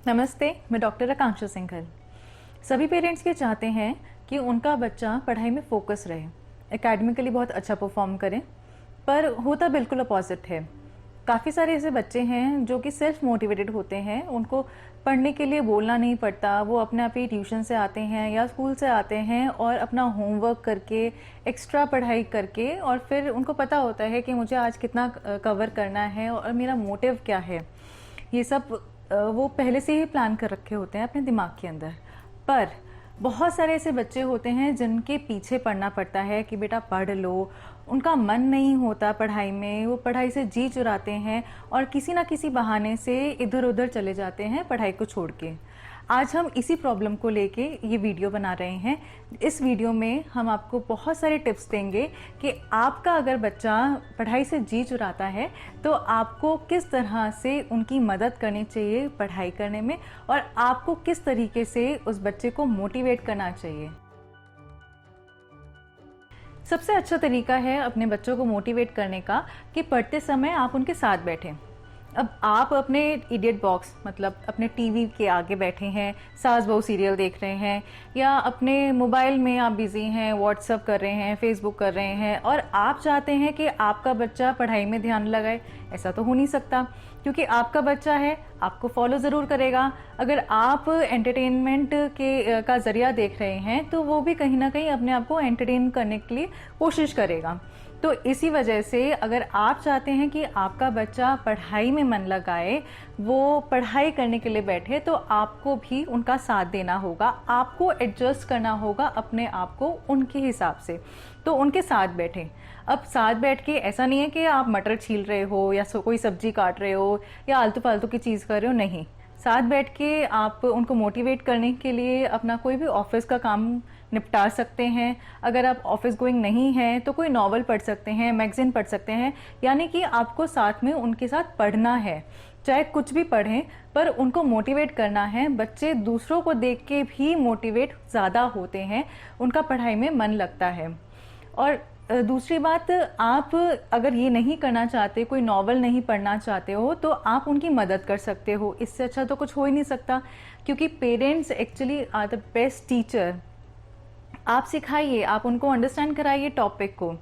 नमस्ते, मैं डॉक्टर आकांक्षा सिंघल। सभी पेरेंट्स ये चाहते हैं कि उनका बच्चा पढ़ाई में फोकस रहे, एकेडमिकली बहुत अच्छा परफॉर्म करे, पर होता बिल्कुल अपोजिट है। काफ़ी सारे ऐसे बच्चे हैं जो कि सेल्फ मोटिवेटेड होते हैं, उनको पढ़ने के लिए बोलना नहीं पड़ता, वो अपने आप ही ट्यूशन से आते हैं या स्कूल से आते हैं और अपना होमवर्क करके, एक्स्ट्रा पढ़ाई करके, और फिर उनको पता होता है कि मुझे आज कितना कवर करना है और मेरा मोटिव क्या है। ये सब वो पहले से ही प्लान कर रखे होते हैं अपने दिमाग के अंदर। पर बहुत सारे ऐसे बच्चे होते हैं जिनके पीछे पढ़ना पड़ता है कि बेटा पढ़ लो, उनका मन नहीं होता पढ़ाई में, वो पढ़ाई से जी चुराते हैं और किसी ना किसी बहाने से इधर उधर चले जाते हैं पढ़ाई को छोड़ के। आज हम इसी प्रॉब्लम को लेके ये वीडियो बना रहे हैं। इस वीडियो में हम आपको बहुत सारे टिप्स देंगे कि आपका अगर बच्चा पढ़ाई से जी चुराता है तो आपको किस तरह से उनकी मदद करनी चाहिए पढ़ाई करने में, और आपको किस तरीके से उस बच्चे को मोटिवेट करना चाहिए। सबसे अच्छा तरीका है अपने बच्चों को मोटिवेट करने का कि पढ़ते समय आप उनके साथ बैठें। अब आप अपने इडियट बॉक्स मतलब अपने टीवी के आगे बैठे हैं, सास बहू सीरियल देख रहे हैं, या अपने मोबाइल में आप बिज़ी हैं, व्हाट्सअप कर रहे हैं, फेसबुक कर रहे हैं, और आप चाहते हैं कि आपका बच्चा पढ़ाई में ध्यान लगाए। ऐसा तो हो नहीं सकता, क्योंकि आपका बच्चा है, आपको फॉलो ज़रूर करेगा। अगर आप एंटरटेनमेंट का ज़रिया देख रहे हैं तो वो भी कहीं ना कहीं अपने आप को एंटरटेन करने के लिए कोशिश करेगा। तो इसी वजह से अगर आप चाहते हैं कि आपका बच्चा पढ़ाई में मन लगाए, वो पढ़ाई करने के लिए बैठे, तो आपको भी उनका साथ देना होगा, आपको एडजस्ट करना होगा अपने आप को उनके हिसाब से। तो उनके साथ बैठें। अब साथ बैठ के ऐसा नहीं है कि आप मटर छील रहे हो या कोई सब्जी काट रहे हो या आलतू फालतू की चीज़ कर रहे हो, नहीं। साथ बैठ के आप उनको मोटिवेट करने के लिए अपना कोई भी ऑफिस का काम निपटा सकते हैं। अगर आप ऑफिस गोइंग नहीं हैं तो कोई नॉवल पढ़ सकते हैं, मैगजीन पढ़ सकते हैं। यानी कि आपको साथ में उनके साथ पढ़ना है, चाहे कुछ भी पढ़ें, पर उनको मोटिवेट करना है। बच्चे दूसरों को देख के भी मोटिवेट ज़्यादा होते हैं, उनका पढ़ाई में मन लगता है। और दूसरी बात, आप अगर ये नहीं करना चाहते, कोई नॉवल नहीं पढ़ना चाहते हो, तो आप उनकी मदद कर सकते हो। इससे अच्छा तो कुछ हो ही नहीं सकता, क्योंकि parents actually are the best teacher. आप सिखाइए, आप उनको अंडरस्टैंड कराइए टॉपिक को।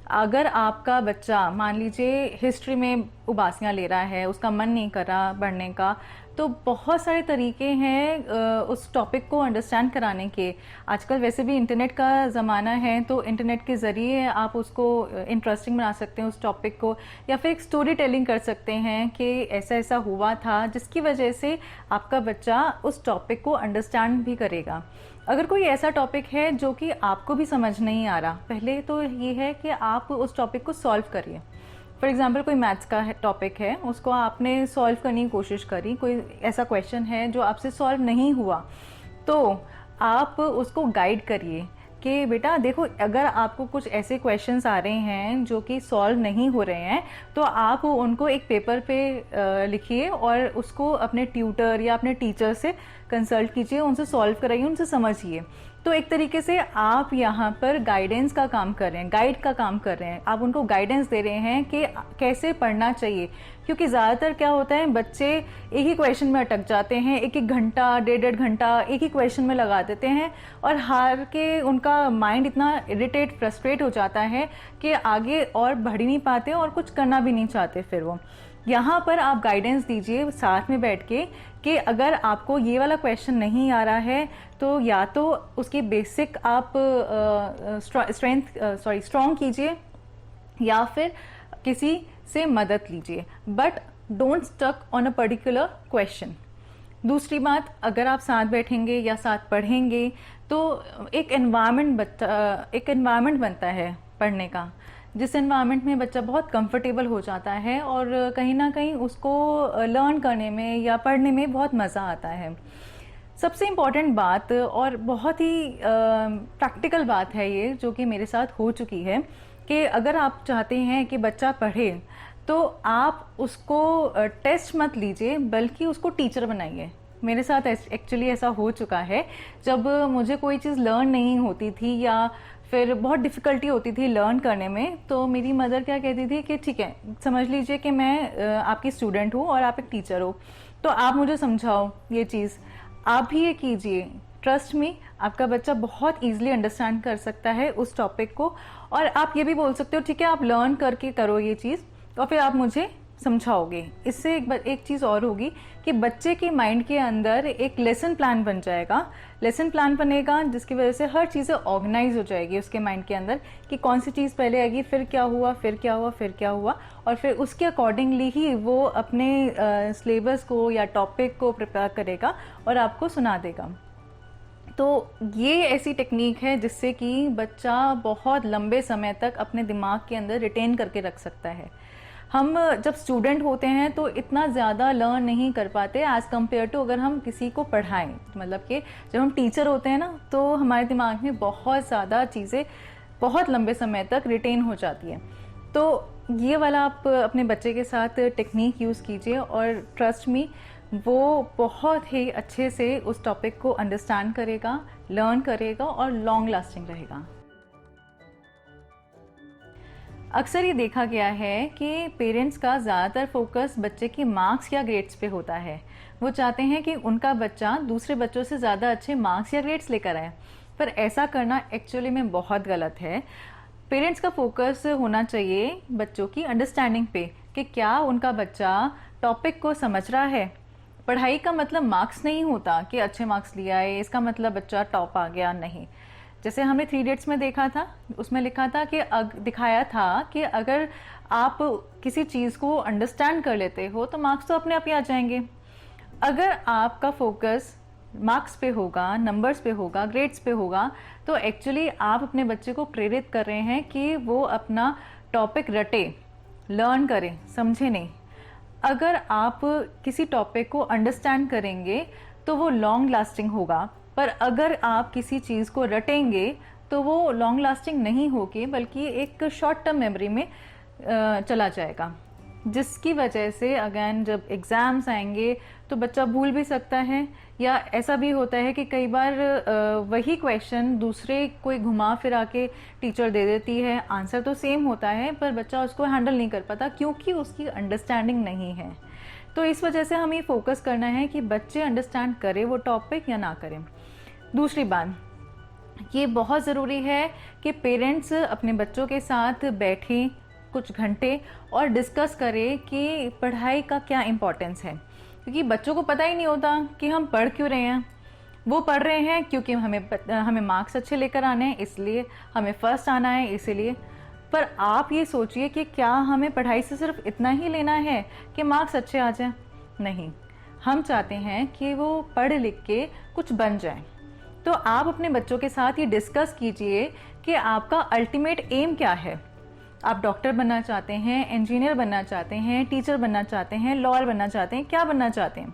अगर आपका बच्चा मान लीजिए हिस्ट्री में उबासियाँ ले रहा है, उसका मन नहीं कर रहा पढ़ने का, तो बहुत सारे तरीके हैं उस टॉपिक को अंडरस्टैंड कराने के। आजकल वैसे भी इंटरनेट का ज़माना है, तो इंटरनेट के ज़रिए आप उसको इंटरेस्टिंग बना सकते हैं उस टॉपिक को, या फिर एक स्टोरी टेलिंग कर सकते हैं कि ऐसा ऐसा हुआ था, जिसकी वजह से आपका बच्चा उस टॉपिक को अंडरस्टैंड भी करेगा। अगर कोई ऐसा टॉपिक है जो कि आपको भी समझ नहीं आ रहा, पहले तो ये है कि आप उस टॉपिक को सॉल्व करिए। फॉर एग्जाम्पल कोई मैथ्स का टॉपिक है, उसको आपने सॉल्व करने की कोशिश करी, कोई ऐसा क्वेश्चन है जो आपसे सॉल्व नहीं हुआ, तो आप उसको गाइड करिए कि बेटा देखो, अगर आपको कुछ ऐसे क्वेश्चंस आ रहे हैं जो कि सॉल्व नहीं हो रहे हैं, तो आप उनको एक पेपर पे लिखिए और उसको अपने ट्यूटर या अपने टीचर से कंसल्ट कीजिए, उनसे सॉल्व कराइए, उनसे समझिए। तो एक तरीके से आप यहाँ पर गाइडेंस का काम कर रहे हैं, गाइड का काम कर रहे हैं। आप उनको गाइडेंस दे रहे हैं कि कैसे पढ़ना चाहिए, क्योंकि ज़्यादातर क्या होता है, बच्चे एक ही क्वेश्चन में अटक जाते हैं, एक एक घंटा, डेढ़ घंटा एक ही क्वेश्चन में लगा देते हैं, और हार के उनका माइंड इतना इरिटेट, फ्रस्ट्रेट हो जाता है कि आगे और बढ़ ही नहीं पाते और कुछ करना भी नहीं चाहते फिर वो। यहाँ पर आप गाइडेंस दीजिए साथ में बैठ के कि अगर आपको ये वाला क्वेश्चन नहीं आ रहा है, तो या तो उसकी बेसिक आप स्ट्रॉन्ग कीजिए, या फिर किसी से मदद लीजिए, but don't stuck on a particular question. दूसरी बात, अगर आप साथ बैठेंगे या साथ पढ़ेंगे तो एक एनवायरनमेंट बनता है पढ़ने का, जिस एनवायरनमेंट में बच्चा बहुत कंफर्टेबल हो जाता है और कहीं ना कहीं उसको लर्न करने में या पढ़ने में बहुत मज़ा आता है। सबसे इम्पॉर्टेंट बात और बहुत ही प्रैक्टिकल बात है ये, जो कि मेरे साथ हो चुकी है, कि अगर आप चाहते हैं कि बच्चा पढ़े तो आप उसको टेस्ट मत लीजिए, बल्कि उसको टीचर बनाइए। मेरे साथ एक्चुअली ऐसा हो चुका है, जब मुझे कोई चीज़ लर्न नहीं होती थी या फिर बहुत डिफ़िकल्टी होती थी लर्न करने में, तो मेरी मदर क्या कहती थी कि ठीक है, समझ लीजिए कि मैं आपकी स्टूडेंट हूँ और आप एक टीचर हो, तो आप मुझे समझाओ ये चीज़, आप भी ये कीजिए। ट्रस्ट मी, आपका बच्चा बहुत ईजिली अंडरस्टैंड कर सकता है उस टॉपिक को। और आप ये भी बोल सकते हो ठीक है आप लर्न करके करो ये चीज़ और फिर आप मुझे समझाओगे। इससे एक चीज़ और होगी कि बच्चे के माइंड के अंदर एक लेसन प्लान बन जाएगा। लेसन प्लान बनेगा जिसकी वजह से हर चीज़ें ऑर्गेनाइज हो जाएगी उसके माइंड के अंदर कि कौन सी चीज़ पहले आएगी, फिर क्या हुआ, फिर क्या हुआ, फिर क्या हुआ, और फिर उसके अकॉर्डिंगली ही वो अपने सिलेबस को या टॉपिक को प्रिपेयर करेगा और आपको सुना देगा। तो ये ऐसी टेक्निक है जिससे कि बच्चा बहुत लंबे समय तक अपने दिमाग के अंदर रिटेन करके रख सकता है। हम जब स्टूडेंट होते हैं तो इतना ज़्यादा लर्न नहीं कर पाते एज़ कम्पेयर टू अगर हम किसी को पढ़ाएं। मतलब कि जब हम टीचर होते हैं ना तो हमारे दिमाग में बहुत ज़्यादा चीज़ें बहुत लंबे समय तक रिटेन हो जाती है। तो ये वाला आप अपने बच्चे के साथ टेक्निक यूज़ कीजिए और ट्रस्ट मी, वो बहुत ही अच्छे से उस टॉपिक को अंडरस्टैंड करेगा, लर्न करेगा और लॉन्ग लास्टिंग रहेगा। अक्सर ये देखा गया है कि पेरेंट्स का ज़्यादातर फोकस बच्चे की मार्क्स या ग्रेड्स पे होता है। वो चाहते हैं कि उनका बच्चा दूसरे बच्चों से ज़्यादा अच्छे मार्क्स या ग्रेड्स लेकर आए, पर ऐसा करना एक्चुअली में बहुत गलत है। पेरेंट्स का फोकस होना चाहिए बच्चों की अंडरस्टैंडिंग पे कि क्या उनका बच्चा टॉपिक को समझ रहा है। पढ़ाई का मतलब मार्क्स नहीं होता कि अच्छे मार्क्स लिया है इसका मतलब बच्चा टॉप आ गया, नहीं। जैसे हमने 3 इडियट्स में देखा था, उसमें लिखा था कि दिखाया था कि अगर आप किसी चीज़ को अंडरस्टैंड कर लेते हो तो मार्क्स तो अपने आप ही आ जाएंगे। अगर आपका फोकस मार्क्स पे होगा, नंबर्स पे होगा, ग्रेड्स पे होगा, तो एक्चुअली आप अपने बच्चे को प्रेरित कर रहे हैं कि वो अपना टॉपिक रटे, लर्न करे, समझे नहीं। अगर आप किसी टॉपिक को अंडरस्टैंड करेंगे तो वो लॉन्ग लास्टिंग होगा, पर अगर आप किसी चीज़ को रटेंगे तो वो लॉन्ग लास्टिंग नहीं होगी बल्कि एक शॉर्ट टर्म मेमोरी में चला जाएगा, जिसकी वजह से अगेन जब एग्ज़ाम्स आएंगे तो बच्चा भूल भी सकता है। या ऐसा भी होता है कि कई बार वही क्वेश्चन दूसरे कोई घुमा फिरा के टीचर दे देती है, आंसर तो सेम होता है पर बच्चा उसको हैंडल नहीं कर पाता क्योंकि उसकी अंडरस्टैंडिंग नहीं है। तो इस वजह से हमें फोकस करना है कि बच्चे अंडरस्टैंड करें वो टॉपिक या ना करें। दूसरी बात, ये बहुत ज़रूरी है कि पेरेंट्स अपने बच्चों के साथ बैठें कुछ घंटे और डिस्कस करें कि पढ़ाई का क्या इम्पोर्टेंस है, क्योंकि बच्चों को पता ही नहीं होता कि हम पढ़ क्यों रहे हैं। वो पढ़ रहे हैं क्योंकि हमें मार्क्स अच्छे लेकर आने हैं, इसलिए हमें फर्स्ट आना है इसीलिए। पर आप ये सोचिए कि क्या हमें पढ़ाई से सिर्फ इतना ही लेना है कि मार्क्स अच्छे आ जाएं? नहीं, हम चाहते हैं कि वो पढ़ लिख के कुछ बन जाए। तो आप अपने बच्चों के साथ ये डिस्कस कीजिए कि आपका अल्टीमेट एम क्या है। आप डॉक्टर बनना चाहते हैं, इंजीनियर बनना चाहते हैं, टीचर बनना चाहते हैं, लॉयर बनना चाहते हैं, क्या बनना चाहते हैं?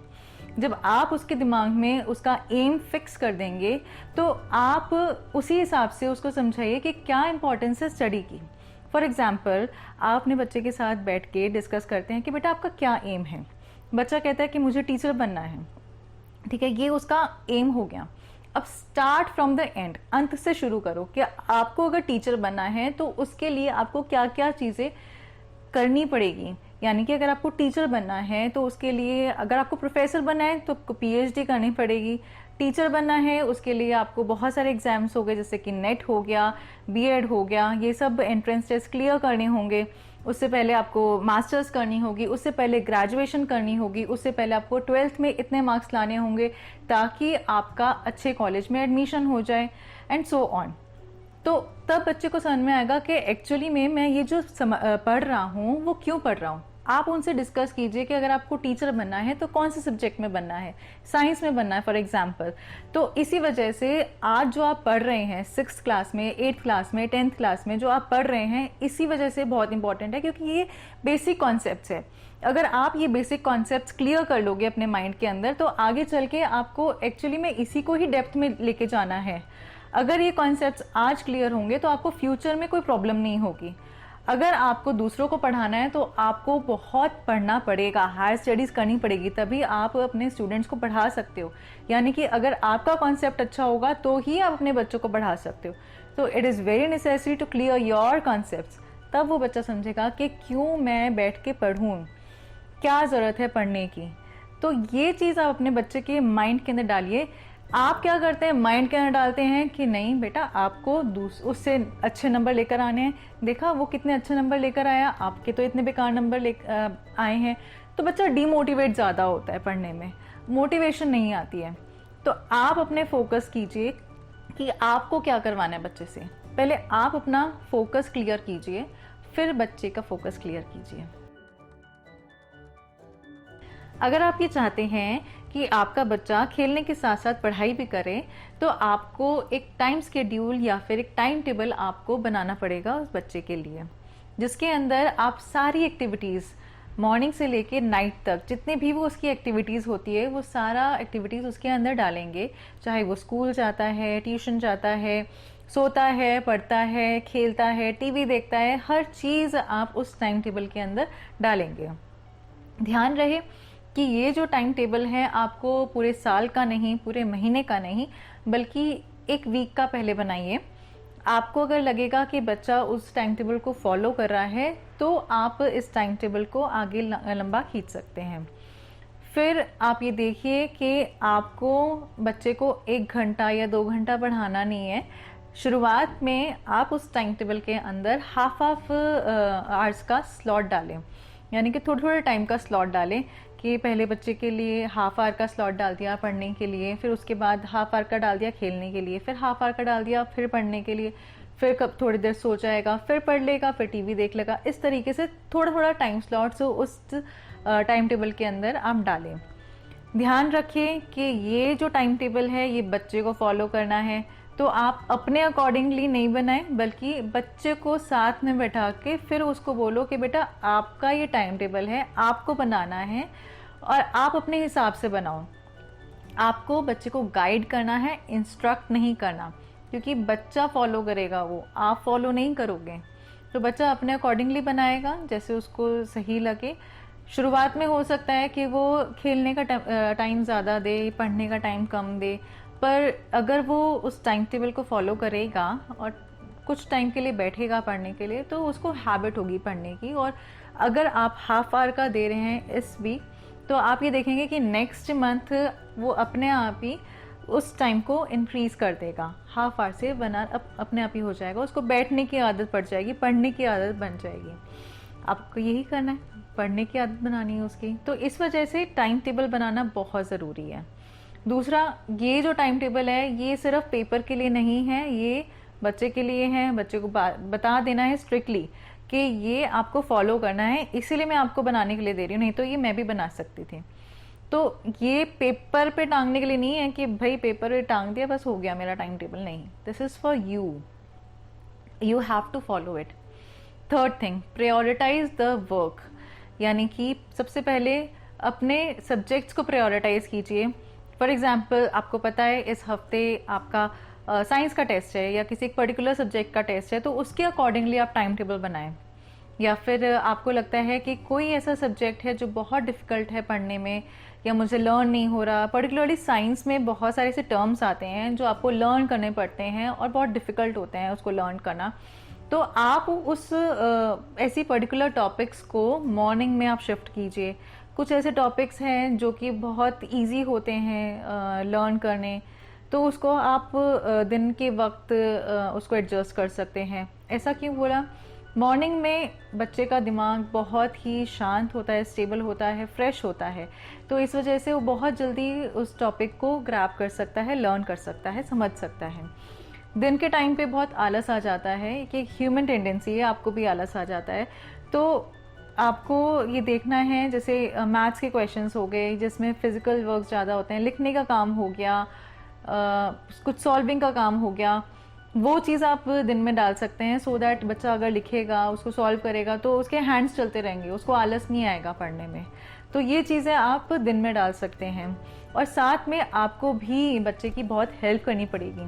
जब आप उसके दिमाग में उसका एम फिक्स कर देंगे तो आप उसी हिसाब से उसको समझाइए कि क्या इंपॉर्टेंस है स्टडी की। फॉर एग्जाम्पल, आप अपने बच्चे के साथ बैठ के डिस्कस करते हैं कि बेटा आपका क्या एम है। बच्चा कहता है कि मुझे टीचर बनना है, ठीक है, ये उसका एम हो गया। अब स्टार्ट फ्रॉम द एंड, अंत से शुरू करो कि आपको अगर टीचर बनना है तो उसके लिए आपको क्या क्या चीज़ें करनी पड़ेगी। यानी कि अगर आपको टीचर बनना है तो उसके लिए, अगर आपको प्रोफेसर बनना है तो आपको पीएचडी करनी पड़ेगी। टीचर बनना है उसके लिए आपको बहुत सारे एग्जाम्स हो गए, जैसे कि नेट हो गया, बीएड हो गया, ये सब एंट्रेंस टेस्ट क्लियर करने होंगे। उससे पहले आपको मास्टर्स करनी होगी, उससे पहले ग्रेजुएशन करनी होगी, उससे पहले आपको 12th में इतने मार्क्स लाने होंगे ताकि आपका अच्छे कॉलेज में एडमिशन हो जाए, एंड सो ऑन। तो तब बच्चे को समझ में आएगा कि एक्चुअली में मैं ये जो पढ़ रहा हूँ वो क्यों पढ़ रहा हूँ। आप उनसे डिस्कस कीजिए कि अगर आपको टीचर बनना है तो कौन से सब्जेक्ट में बनना है, साइंस में बनना है फॉर एग्जांपल। तो इसी वजह से आज जो आप पढ़ रहे हैं 6th क्लास में, 8th क्लास में, 10th क्लास में जो आप पढ़ रहे हैं, इसी वजह से बहुत इंपॉर्टेंट है, क्योंकि ये बेसिक कॉन्सेप्ट्स है। अगर आप ये बेसिक कॉन्सेप्ट्स क्लियर कर लोगे अपने माइंड के अंदर तो आगे चल के आपको एक्चुअली में इसी को ही डेप्थ में लेके जाना है। अगर ये कॉन्सेप्ट्स आज क्लियर होंगे तो आपको फ्यूचर में कोई प्रॉब्लम नहीं होगी। अगर आपको दूसरों को पढ़ाना है तो आपको बहुत पढ़ना पड़ेगा, हायर स्टडीज़ करनी पड़ेगी, तभी आप अपने स्टूडेंट्स को पढ़ा सकते हो। यानी कि अगर आपका कॉन्सेप्ट अच्छा होगा तो ही आप अपने बच्चों को पढ़ा सकते हो। तो it is very necessary to clear your concepts, तब वो बच्चा समझेगा कि क्यों मैं बैठ के पढ़ूँ, क्या ज़रूरत है पढ़ने की। तो ये चीज़ आप अपने बच्चे के माइंड के अंदर डालिए। आप क्या करते हैं, माइंड के अंदर डालते हैं कि नहीं बेटा आपको उससे अच्छे नंबर लेकर आने हैं, देखा वो कितने अच्छे नंबर लेकर आया, आपके तो इतने बेकार नंबर ले आए हैं। तो बच्चा डीमोटिवेट ज़्यादा होता है पढ़ने में, मोटिवेशन नहीं आती है। तो आप अपने फोकस कीजिए कि आपको क्या करवाना है बच्चे से। पहले आप अपना फोकस क्लियर कीजिए, फिर बच्चे का फोकस क्लियर कीजिए। अगर आप ये चाहते हैं कि आपका बच्चा खेलने के साथ साथ पढ़ाई भी करे, तो आपको एक टाइम शेड्यूल या फिर एक टाइम टेबल आपको बनाना पड़ेगा उस बच्चे के लिए, जिसके अंदर आप सारी एक्टिविटीज़ मॉर्निंग से लेके नाइट तक जितने भी वो उसकी एक्टिविटीज़ होती है वो सारा एक्टिविटीज़ उसके अंदर डालेंगे। चाहे वो स्कूल जाता है, ट्यूशन जाता है, सोता है, पढ़ता है, खेलता है, टीवी देखता है, हर चीज़ आप उस टाइम टेबल के अंदर डालेंगे। ध्यान रहे कि ये जो टाइम टेबल है आपको पूरे साल का नहीं, पूरे महीने का नहीं, बल्कि एक वीक का पहले बनाइए। आपको अगर लगेगा कि बच्चा उस टाइम टेबल को फॉलो कर रहा है तो आप इस टाइम टेबल को आगे लंबा खींच सकते हैं। फिर आप ये देखिए कि आपको बच्चे को 1 घंटा या 2 घंटा पढ़ाना नहीं है। शुरुआत में आप उस टाइम टेबल के अंदर हाफ आवर्स का स्लॉट डालें, यानी कि थोड़े थोड़े टाइम का स्लॉट डालें कि पहले बच्चे के लिए हाफ आवर का स्लॉट डाल दिया पढ़ने के लिए, फिर उसके बाद हाफ आवर का डाल दिया खेलने के लिए, फिर हाफ आवर का डाल दिया फिर पढ़ने के लिए, फिर कब थोड़ी देर सो जाएगा, फिर पढ़ लेगा, फिर टीवी देख लेगा। इस तरीके से थोड़ा थोड़ा टाइम स्लॉट्स उस टाइम टेबल के अंदर आप डालें। ध्यान रखें कि ये जो टाइम टेबल है ये बच्चे को फॉलो करना है, तो आप अपने अकॉर्डिंगली नहीं बनाएं, बल्कि बच्चे को साथ में बैठा के फिर उसको बोलो कि बेटा आपका ये टाइम टेबल है, आपको बनाना है और आप अपने हिसाब से बनाओ। आपको बच्चे को गाइड करना है, इंस्ट्रक्ट नहीं करना, क्योंकि बच्चा फॉलो करेगा, वो आप फॉलो नहीं करोगे। तो बच्चा अपने अकॉर्डिंगली बनाएगा जैसे उसको सही लगे। शुरुआत में हो सकता है कि वो खेलने का टाइम ज़्यादा दे, पढ़ने का टाइम कम दे, पर अगर वो उस टाइम टेबल को फॉलो करेगा और कुछ टाइम के लिए बैठेगा पढ़ने के लिए तो उसको हैबिट होगी पढ़ने की। और अगर आप हाफ आवर का दे रहे हैं इस वीक, तो आप ये देखेंगे कि नेक्स्ट मंथ वो अपने आप ही उस टाइम को इंक्रीज़ कर देगा, हाफ आवर से बना अपने आप ही हो जाएगा, उसको बैठने की आदत पड़ जाएगी, पढ़ने की आदत बन जाएगी। आपको यही करना है, पढ़ने की आदत बनानी है उसकी। तो इस वजह से टाइम टेबल बनाना बहुत ज़रूरी है। दूसरा, ये जो टाइम टेबल है ये सिर्फ पेपर के लिए नहीं है, ये बच्चे के लिए है। बच्चे को बता देना है स्ट्रिक्टली कि ये आपको फॉलो करना है, इसीलिए मैं आपको बनाने के लिए दे रही हूँ, नहीं तो ये मैं भी बना सकती थी। तो ये पेपर पे टांगने के लिए नहीं है कि भाई पेपर पे टांग दिया बस हो गया मेरा टाइम टेबल, नहीं। This is for you have to follow it. Third thing, prioritize the work, यानी कि सबसे पहले अपने सब्जेक्ट्स को प्रायोरिटाइज कीजिए। फॉर एग्जाम्पल, आपको पता है इस हफ्ते आपका साइंस का टेस्ट है या किसी एक पर्टिकुलर सब्जेक्ट का टेस्ट है, तो उसके अकॉर्डिंगली आप टाइम टेबल बनाएं। या फिर आपको लगता है कि कोई ऐसा सब्जेक्ट है जो बहुत डिफ़िकल्ट है पढ़ने में या मुझे लर्न नहीं हो रहा, पर्टिकुलरली साइंस में बहुत सारे ऐसे टर्म्स आते हैं जो आपको लर्न करने पड़ते हैं और बहुत डिफ़िकल्ट होते हैं उसको लर्न करना, तो आप उस ऐसी पर्टिकुलर टॉपिक्स को मॉर्निंग में आप शिफ्ट कीजिए। कुछ ऐसे टॉपिक्स हैं जो कि बहुत इजी होते हैं लर्न करने, तो उसको आप दिन के वक्त उसको एडजस्ट कर सकते हैं। ऐसा क्यों बोला? मॉर्निंग में बच्चे का दिमाग बहुत ही शांत होता है, स्टेबल होता है, फ्रेश होता है, तो इस वजह से वो बहुत जल्दी उस टॉपिक को ग्रैब कर सकता है, लर्न कर सकता है, समझ सकता है। दिन के टाइम पे बहुत आलस आ जाता है, कि ह्यूमन टेंडेंसी है, आपको भी आलस आ जाता है। तो आपको ये देखना है, जैसे मैथ्स के क्वेश्चंस हो गए जिसमें फिजिकल वर्क ज़्यादा होते हैं, लिखने का काम हो गया, कुछ सॉल्विंग का काम हो गया, वो चीज़ आप दिन में डाल सकते हैं, सो दैट बच्चा अगर लिखेगा, उसको सॉल्व करेगा तो उसके हैंड्स चलते रहेंगे, उसको आलस नहीं आएगा पढ़ने में। तो ये चीज़ें आप दिन में डाल सकते हैं। और साथ में आपको भी बच्चे की बहुत हेल्प करनी पड़ेगी।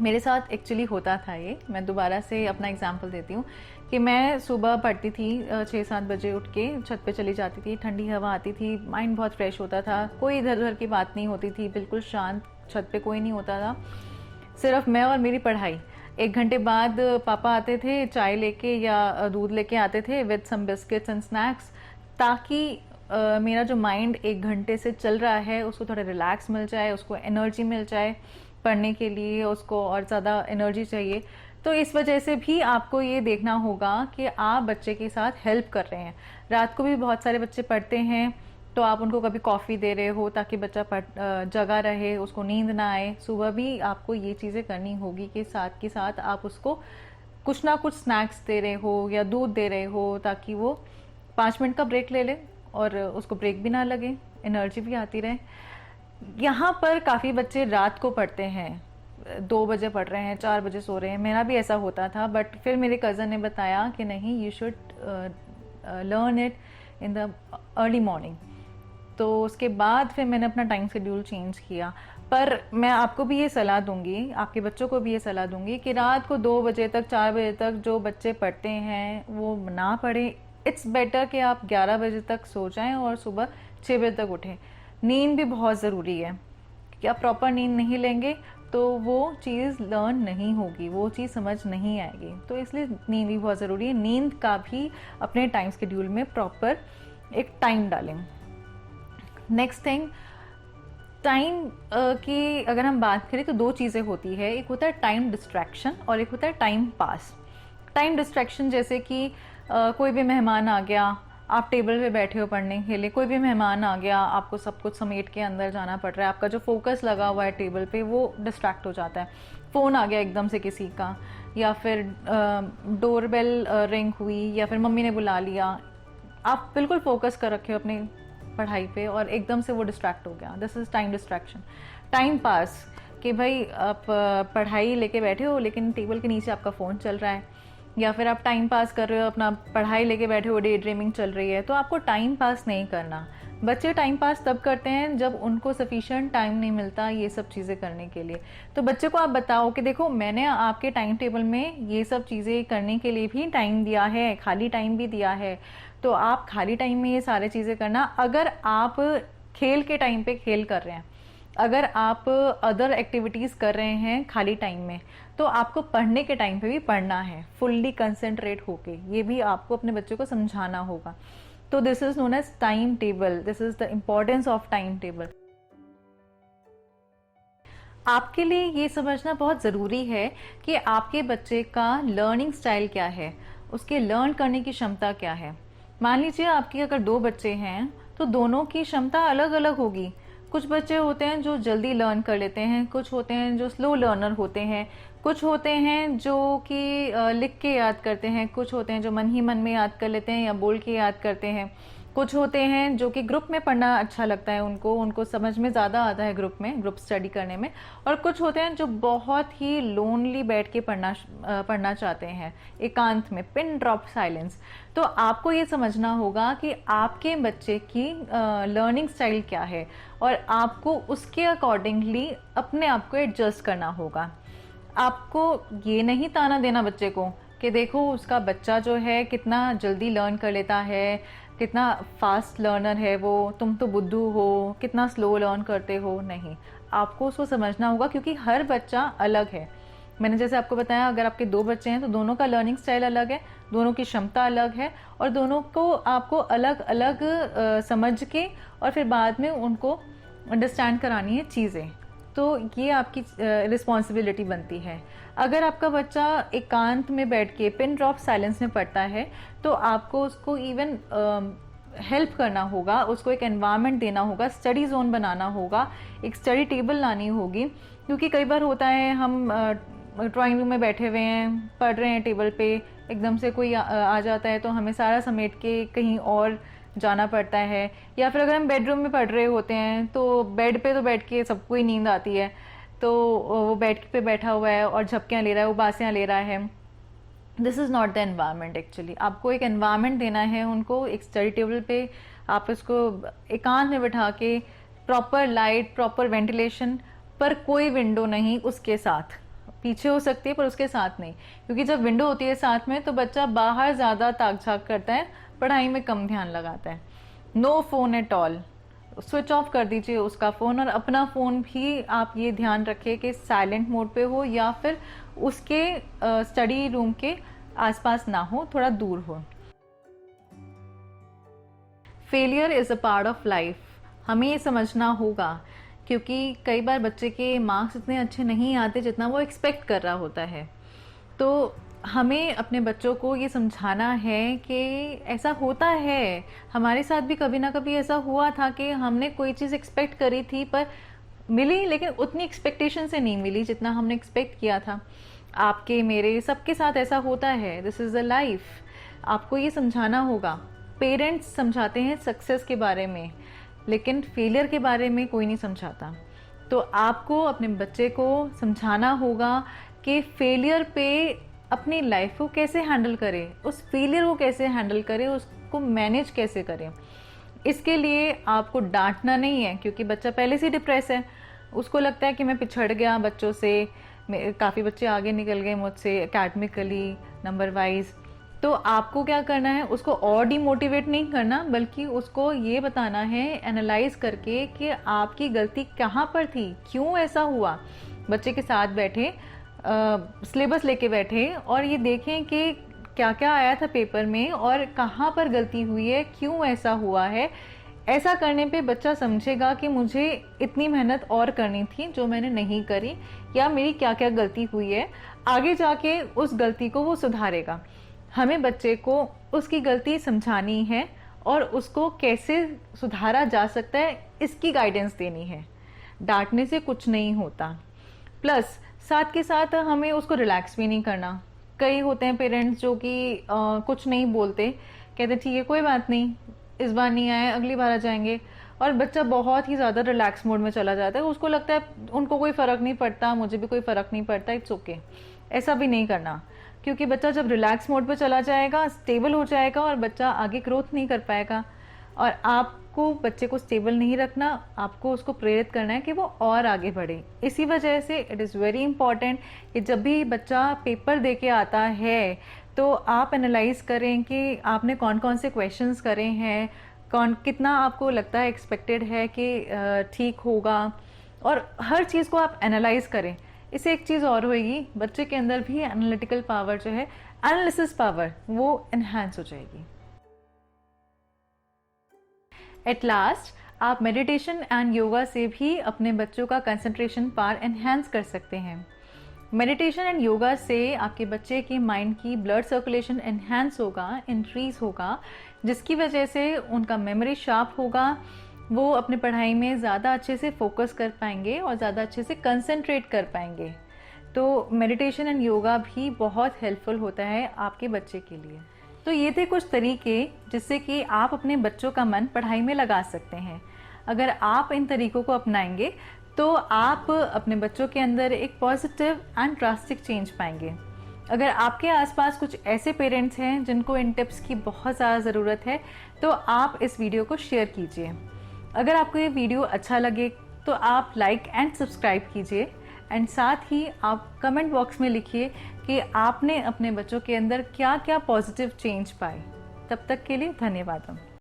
मेरे साथ एक्चुअली होता था ये, मैं दोबारा से अपना एग्जांपल देती हूँ कि मैं सुबह पढ़ती थी 6-7 बजे उठ के छत पे चली जाती थी, ठंडी हवा आती थी, माइंड बहुत फ्रेश होता था, कोई इधर उधर की बात नहीं होती थी, बिल्कुल शांत, छत पे कोई नहीं होता था, सिर्फ मैं और मेरी पढ़ाई। 1 घंटे बाद पापा आते थे चाय लेके या दूध लेके आते थे with some biscuits and snacks, ताकि मेरा जो माइंड 1 घंटे से चल रहा है उसको थोड़ा रिलैक्स मिल जाए, उसको एनर्जी मिल जाए पढ़ने के लिए, उसको और ज़्यादा एनर्जी चाहिए। तो इस वजह से भी आपको ये देखना होगा कि आप बच्चे के साथ हेल्प कर रहे हैं। रात को भी बहुत सारे बच्चे पढ़ते हैं, तो आप उनको कभी कॉफ़ी दे रहे हो ताकि बच्चा जगा रहे, उसको नींद ना आए। सुबह भी आपको ये चीज़ें करनी होगी कि साथ के साथ आप उसको कुछ ना कुछ स्नैक्स दे रहे हो या दूध दे रहे हो, ताकि वो 5 मिनट का ब्रेक ले ले और उसको ब्रेक भी ना लगे, एनर्जी भी आती रहे। यहाँ पर काफ़ी बच्चे रात को पढ़ते हैं, 2 बजे पढ़ रहे हैं, 4 बजे सो रहे हैं। मेरा भी ऐसा होता था, बट फिर मेरे कज़न ने बताया कि नहीं, you should learn it in the early morning. तो उसके बाद फिर मैंने अपना टाइम शेड्यूल चेंज किया। पर मैं आपको भी ये सलाह दूंगी, आपके बच्चों को भी ये सलाह दूंगी कि रात को 2 बजे तक, 4 बजे तक जो बच्चे पढ़ते हैं वो ना पढ़ें। इट्स बेटर कि आप 11 बजे तक सो जाएं और सुबह 6 बजे तक उठें। नींद भी बहुत ज़रूरी है, कि आप प्रॉपर नींद नहीं लेंगे तो वो चीज़ लर्न नहीं होगी, वो चीज़ समझ नहीं आएगी। तो इसलिए नींद भी बहुत ज़रूरी है। नींद का भी अपने टाइम शेड्यूल में प्रॉपर एक टाइम डालें। नेक्स्ट थिंग, टाइम की अगर हम बात करें तो 2 चीज़ें होती है, एक होता है टाइम डिस्ट्रैक्शन और एक होता है टाइम पास। टाइम डिस्ट्रैक्शन जैसे कि कोई भी मेहमान आ गया, आप टेबल पे बैठे हो पढ़ने के लिए, कोई भी मेहमान आ गया, आपको सब कुछ समेट के अंदर जाना पड़ रहा है, आपका जो फोकस लगा हुआ है टेबल पे वो डिस्ट्रैक्ट हो जाता है। फ़ोन आ गया एकदम से किसी का, या फिर डोरबेल रिंग हुई, या फिर मम्मी ने बुला लिया, आप बिल्कुल फोकस कर रखे हो अपनी पढ़ाई पे और एकदम से वो डिस्ट्रैक्ट हो गया। This is time distraction. Time pass, कि भाई आप पढ़ाई लेके बैठे हो लेकिन टेबल के नीचे आपका फ़ोन चल रहा है, या फिर आप टाइम पास कर रहे हो, अपना पढ़ाई लेके बैठे हो, डे ड्रीमिंग चल रही है। तो आपको टाइम पास नहीं करना। बच्चे टाइम पास तब करते हैं जब उनको सफिशिएंट टाइम नहीं मिलता ये सब चीज़ें करने के लिए। तो बच्चे को आप बताओ कि देखो, मैंने आपके टाइम टेबल में ये सब चीज़ें करने के लिए भी टाइम दिया है, खाली टाइम भी दिया है, तो आप खाली टाइम में ये सारी चीज़ें करना। अगर आप खेल के टाइम पे खेल कर रहे हैं, अगर आप अदर एक्टिविटीज़ कर रहे हैं खाली टाइम में, तो आपको पढ़ने के टाइम पे भी पढ़ना है, फुल्ली कंसंट्रेट होके। ये भी आपको अपने बच्चों को समझाना होगा। तो this is known as time table, this is the importance of time table. आपके लिए ये समझना बहुत ज़रूरी है कि आपके बच्चे का लर्निंग स्टाइल क्या है, उसके लर्न करने की क्षमता क्या है। मान लीजिए आपके अगर 2 बच्चे हैं तो दोनों की क्षमता अलग अलग होगी। कुछ बच्चे होते हैं जो जल्दी लर्न कर लेते हैं, कुछ होते हैं जो स्लो लर्नर होते हैं, कुछ होते हैं जो कि लिख के याद करते हैं, कुछ होते हैं जो मन ही मन में याद कर लेते हैं या बोल के याद करते हैं, कुछ होते हैं जो कि ग्रुप में पढ़ना अच्छा लगता है उनको समझ में ज़्यादा आता है ग्रुप स्टडी करने में, और कुछ होते हैं जो बहुत ही लोनली बैठ के पढ़ना चाहते हैं, एकांत में, पिन ड्रॉप साइलेंस। तो आपको ये समझना होगा कि आपके बच्चे की लर्निंग स्टाइल क्या है और आपको उसके अकॉर्डिंगली अपने आप को एडजस्ट करना होगा। आपको ये नहीं ताना देना बच्चे को कि देखो उसका बच्चा जो है कितना जल्दी लर्न कर लेता है, कितना फास्ट लर्नर है वो, तुम तो बुद्धू हो, कितना स्लो लर्न करते हो। नहीं, आपको उसको समझना होगा क्योंकि हर बच्चा अलग है। मैंने जैसे आपको बताया, अगर आपके 2 बच्चे हैं तो दोनों का लर्निंग स्टाइल अलग है, दोनों की क्षमता अलग है, और दोनों को आपको अलग अलग समझ के और फिर बाद में उनको अंडरस्टैंड करानी है चीज़ें। तो ये आपकी रिस्पॉन्सिबिलिटी बनती है। अगर आपका बच्चा एकांत में बैठ के पिन ड्रॉप साइलेंस में पढ़ता है तो आपको उसको इवन हेल्प करना होगा, उसको एक एनवायरनमेंट देना होगा, स्टडी जोन बनाना होगा, एक स्टडी टेबल लानी होगी। क्योंकि कई बार होता है हम ड्राइंग रूम में बैठे हुए हैं, पढ़ रहे हैं टेबल पे, एकदम से कोई आ जाता है तो हमें सारा समेट के कहीं और जाना पड़ता है। या फिर अगर हम बेडरूम में पढ़ रहे होते हैं तो बेड पे तो बैठ के सबको ही नींद आती है, तो वो बेड पे बैठा हुआ है और झपकियाँ ले रहा है, उबासियाँ ले रहा है। This is not the environment actually. आपको एक एनवायरनमेंट देना है उनको, एक स्टडी टेबल पे आप उसको एकांत में बिठा के, प्रॉपर लाइट, प्रॉपर वेंटिलेशन, पर कोई विंडो नहीं उसके साथ, पीछे हो सकती है पर उसके साथ नहीं। क्योंकि जब विंडो होती है साथ में तो बच्चा बाहर ज़्यादा ताक झाक करता है, पढ़ाई में कम ध्यान लगाता है। No phone at all, switch off कर दीजिए उसका फ़ोन, और अपना फ़ोन भी आप ये ध्यान रखिए कि साइलेंट मोड पे हो या फिर उसके स्टडी रूम के आसपास ना हो, थोड़ा दूर हो। Failure is a part of life, हमें ये समझना होगा, क्योंकि कई बार बच्चे के मार्क्स इतने अच्छे नहीं आते जितना वो एक्सपेक्ट कर रहा होता है। तो हमें अपने बच्चों को ये समझाना है कि ऐसा होता है, हमारे साथ भी कभी ना कभी ऐसा हुआ था कि हमने कोई चीज़ एक्सपेक्ट करी थी पर मिली, लेकिन उतनी एक्सपेक्टेशन से नहीं मिली जितना हमने एक्सपेक्ट किया था। आपके मेरे सबके साथ ऐसा होता है, दिस इज़ द लाइफ। आपको ये समझाना होगा। पेरेंट्स समझाते हैं सक्सेस के बारे में, लेकिन फेलियर के बारे में कोई नहीं समझाता। तो आपको अपने बच्चे को समझाना होगा कि फेलियर पे अपनी लाइफ को कैसे हैंडल करें, उस फेलियर को कैसे हैंडल करें, उसको मैनेज कैसे करें। इसके लिए आपको डांटना नहीं है, क्योंकि बच्चा पहले से डिप्रेस है, उसको लगता है कि मैं पिछड़ गया बच्चों से, काफ़ी बच्चे आगे निकल गए मुझसे एकेडमिकली, नंबर वाइज। तो आपको क्या करना है, उसको और डिमोटिवेट नहीं करना, बल्कि उसको ये बताना है एनालाइज करके कि आपकी गलती कहाँ पर थी, क्यों ऐसा हुआ। बच्चे के साथ बैठे, सिलेबस लेके बैठे और ये देखें कि क्या क्या आया था पेपर में और कहाँ पर गलती हुई है, क्यों ऐसा हुआ है। ऐसा करने पे बच्चा समझेगा कि मुझे इतनी मेहनत और करनी थी जो मैंने नहीं करी, या मेरी क्या क्या गलती हुई है। आगे जाके उस गलती को वो सुधारेगा। हमें बच्चे को उसकी गलती समझानी है और उसको कैसे सुधारा जा सकता है इसकी गाइडेंस देनी है। डांटने से कुछ नहीं होता। प्लस साथ के साथ हमें उसको रिलैक्स भी नहीं करना। कई होते हैं पेरेंट्स जो कि कुछ नहीं बोलते, कहते ठीक है कोई बात नहीं, इस बार नहीं आए अगली बार आ जाएंगे, और बच्चा बहुत ही ज़्यादा रिलैक्स मोड में चला जाता है। उसको लगता है उनको कोई फ़र्क नहीं पड़ता, मुझे भी कोई फ़र्क नहीं पड़ता, इट्स ओके। ऐसा भी नहीं करना, क्योंकि बच्चा जब रिलैक्स मोड पे चला जाएगा, स्टेबल हो जाएगा और बच्चा आगे ग्रोथ नहीं कर पाएगा। और आपको बच्चे को स्टेबल नहीं रखना, आपको उसको प्रेरित करना है कि वो और आगे बढ़े। इसी वजह से इट इज़ वेरी इंपॉर्टेंट कि जब भी बच्चा पेपर दे के आता है तो आप एनालाइज करें कि आपने कौन कौन से क्वेश्चंस करे हैं, कितना आपको लगता है एक्सपेक्टेड है कि ठीक होगा, और हर चीज़ को आप एनालाइज करें। इससे एक चीज़ और होगी, बच्चे के अंदर भी एनालिटिकल पावर जो है, एनालिसिस पावर, वो एनहांस हो जाएगी। एट लास्ट, आप मेडिटेशन एंड योगा से भी अपने बच्चों का कंसंट्रेशन पावर एनहांस कर सकते हैं। मेडिटेशन एंड योगा से आपके बच्चे की माइंड की ब्लड सर्कुलेशन एनहांस होगा, इंक्रीज होगा, जिसकी वजह से उनका मेमोरी शार्प होगा, वो अपनी पढ़ाई में ज़्यादा अच्छे से फोकस कर पाएंगे और ज़्यादा अच्छे से कंसंट्रेट कर पाएंगे। तो मेडिटेशन एंड योगा भी बहुत हेल्पफुल होता है आपके बच्चे के लिए। तो ये थे कुछ तरीके जिससे कि आप अपने बच्चों का मन पढ़ाई में लगा सकते हैं। अगर आप इन तरीकों को अपनाएंगे तो आप अपने बच्चों के अंदर एक पॉजिटिव एंड ड्रास्टिक चेंज पाएंगे। अगर आपके आसपास कुछ ऐसे पेरेंट्स हैं जिनको इन टिप्स की बहुत ज़्यादा ज़रूरत है, तो आप इस वीडियो को शेयर कीजिए। अगर आपको ये वीडियो अच्छा लगे तो आप लाइक एंड सब्सक्राइब कीजिए, एंड साथ ही आप कमेंट बॉक्स में लिखिए कि आपने अपने बच्चों के अंदर क्या क्या पॉजिटिव चेंज पाए। तब तक के लिए धन्यवाद।